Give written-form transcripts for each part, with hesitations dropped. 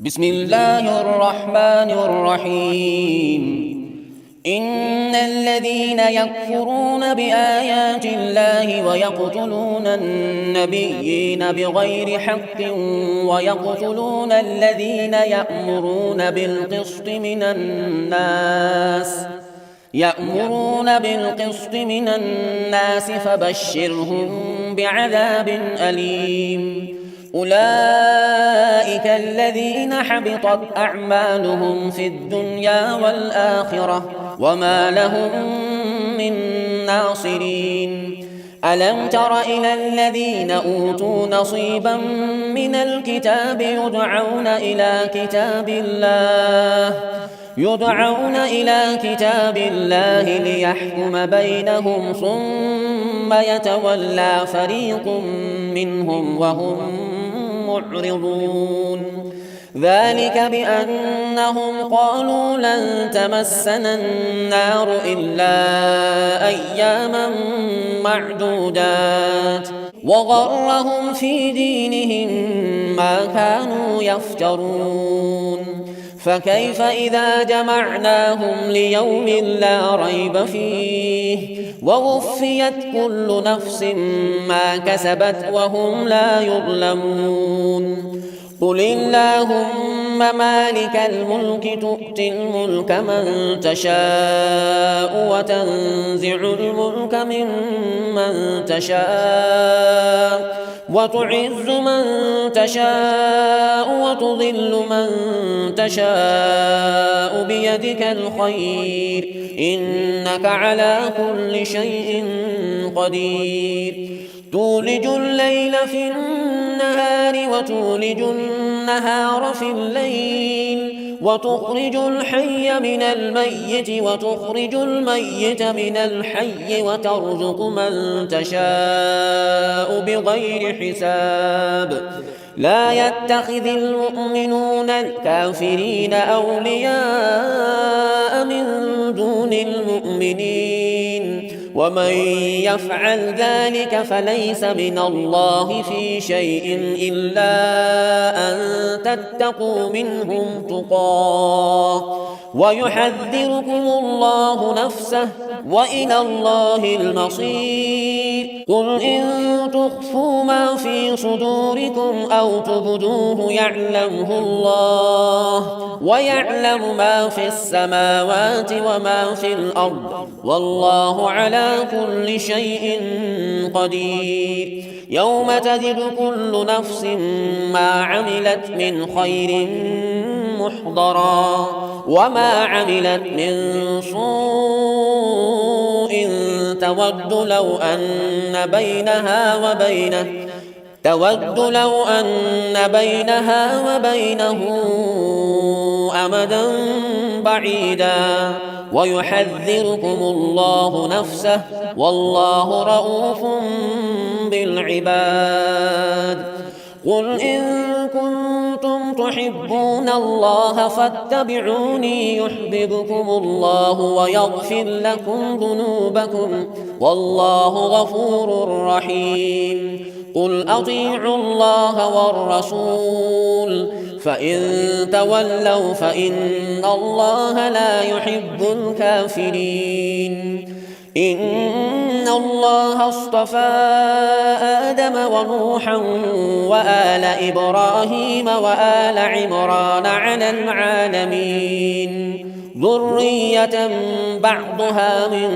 بسم الله الرحمن الرحيم. إن الذين يكفرون بآيات الله ويقتلون النبيين بغير حق ويقتلون الذين يأمرون بالقسط من الناس فبشرهم بعذاب أليم. أولئك الذين حبطت أعمالهم في الدنيا والآخرة وما لهم من ناصرين. ألم تر إلى الذين أوتوا نصيبا من الكتاب يدعون إلى كتاب الله ليحكم بينهم ثم يتولى فريق منهم وهم معرضون. ذلك بأنهم قالوا لن تمسنا النار إلا أياما معدودات وغرهم في دينهم ما كانوا يفترون. فكيف إذا جمعناهم ليوم لا ريب فيه ووفيت كل نفس ما كسبت وهم لا يظلمون. قل اللهم مالك الملك تؤتي الملك من تشاء وتنزع الملك ممن تشاء وتعز من تشاء وتضل من تشاء بيدك الخير إنك على كل شيء قدير. تولج الليل في النهار وتولج النهار في الليل وتخرج الحي من الميت وتخرج الميت من الحي وترزق من تشاء بغير حساب. لا يتخذ المؤمنون الكافرين أولياء من دون المؤمنين ومن يفعل ذلك فليس من الله في شيء إلا أن تتقوا منهم تقاه ويحذركم الله نفسه وإلى الله المصير. قل إن تخفوا ما في صدوركم أو تبدوه يعلمه الله ويعلم ما في السماوات وما في الأرض والله على كل شيء قدير. يوم تجد كل نفس ما عملت من خير محضرا وما عملت من سوء تود لو أن بينها وبينه أمدا بعيدا ويحذركم الله نفسه والله رؤوف بالعباد. قل إن كنتم تحبون الله فاتبعوني يحببكم الله ويغفر لكم ذنوبكم والله غفور رحيم. قل أطيعوا الله والرسول فإن تولوا فإن الله لا يحب الكافرين. إن الله اصطفى آدم ونوحا وآل إبراهيم وآل عمران على العالمين ذرية بعضها من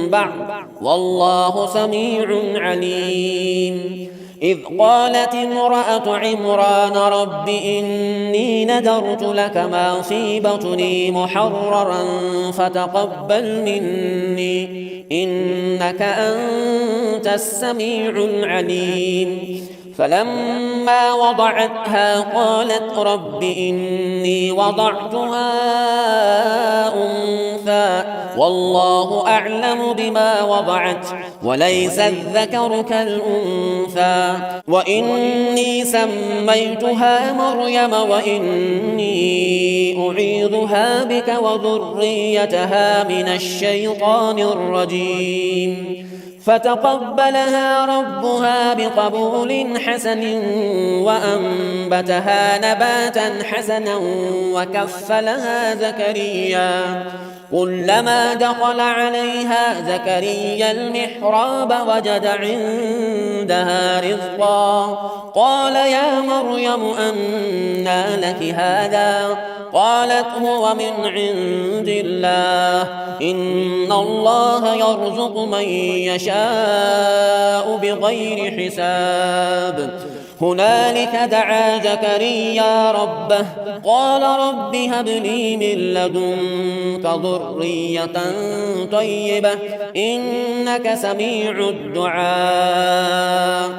بعض والله سميع عليم. إذ قالت امرأة عمران رب إني نذرت لك ما في بطني محررا فتقبل مني إنك أنت السميع العليم. فلما وضعتها قالت رب إني وضعتها أنثى والله أعلم بما وضعت وليس الذكر كالأنثى وإني سميتها مريم وإني أعيذها بك وذريتها من الشيطان الرجيم. فتقبلها ربها بقبول حسن وأنبتها نباتا حسنا وكفلها زكريا. كلما دخل عليها زكريا المحراب وجد عندها رزقا قال يا مريم أنى لك هذا؟ قالت هو من عند الله إن الله يرزق من يشاء بغير حساب. هنالك دعا زكريا ربه قال رب هب لي من لدنك ذرية طيبة إنك سميع الدعاء.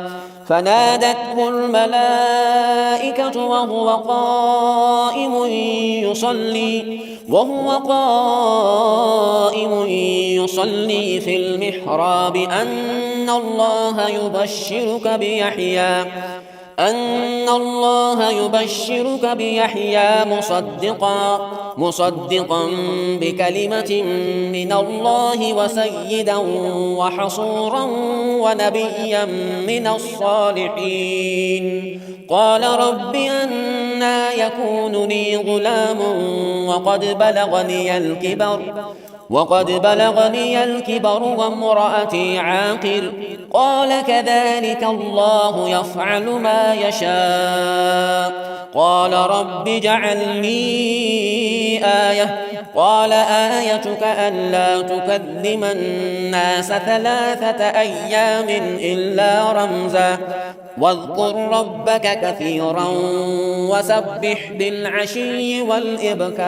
فنادته الملائكة وهو قائم يصلي في المحراب أن الله يبشرك بيحيى مصدقا بكلمة من الله وسيدا وحصورا ونبيا من الصالحين. قال رب أنى يكون لي غلام وقد بلغني الكبر وامرأتي عاقر. قال كذلك الله يفعل ما يشاء. قال رب اجعل لي آية. قال آيتك ألا تكلم الناس 3 أيام إلا رمزا واذكر ربك كثيرا وسبح بالعشي والإبكار.